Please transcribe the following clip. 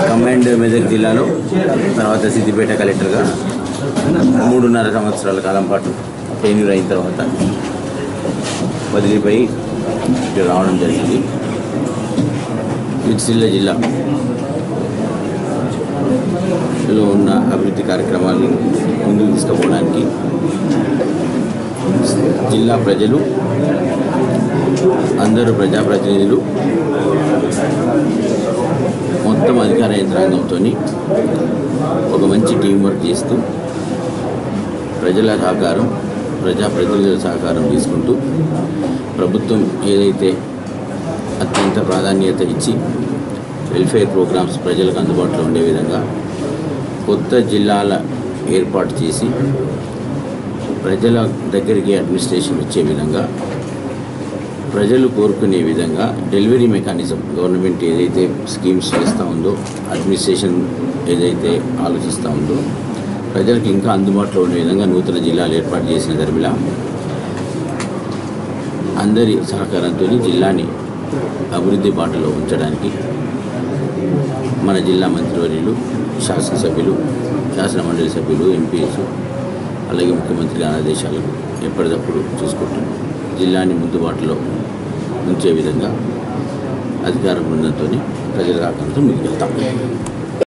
Combined Medak జిల్లాలో తర్వాత సిద్దిపేట కలెక్టర్గా 3.5 సంవత్సరాల కాలం పాటు టెన్యూర్ అయిన తర్వాత బదిలీపై ఇక్కడ రావడం జరిగింది. సిరిసిల్ల జిల్లాలో ఉన్న అభివృద్ధి కార్యక్రమాలను ముందుకు తీసుకుపోవడానికి జిల్లా ప్రజలు, అందరూ ప్రజాప్రతినిధులు, మొత్తం అధికార యంత్రాంగంతో ఒక మంచి టీం వర్క్ చేస్తూ ప్రజల సహకారం, ప్రజాప్రతినిధుల సహకారం తీసుకుంటూ ప్రభుత్వం ఏదైతే అత్యంత ప్రాధాన్యత ఇచ్చి వెల్ఫేర్ ప్రోగ్రామ్స్ ప్రజలకు అందుబాటులో ఉండే విధంగా కొత్త జిల్లాల ఏర్పాటు చేసి ప్రజల దగ్గరికి అడ్మినిస్ట్రేషన్ వచ్చే విధంగా, ప్రజలు కోరుకునే విధంగా డెలివరీ మెకానిజం గవర్నమెంట్ ఏదైతే స్కీమ్స్ చేస్తూ ఉందో, అడ్మినిస్ట్రేషన్ ఏదైతే ఆలోచిస్తూ ఉందో ప్రజలకు ఇంకా అందుబాటులో ఉండే విధంగా నూతన జిల్లాలు ఏర్పాటు చేసిన దరిమిలా అందరి సహకారంతో జిల్లాని అభివృద్ధి బాటలో ఉంచడానికి మన జిల్లా మంత్రివర్యులు, శాసనసభ్యులు, శాసనమండలి సభ్యులు, ఎంపీస్, అలాగే ముఖ్యమంత్రి ఆదేశాలు ఎప్పటికప్పుడు చూసుకుంటూ జిల్లాని ముందుబాటులో ఉంచే విధంగా అధికార బృందంతో ప్రజల సహకారంతో ముందుకెళ్తాం.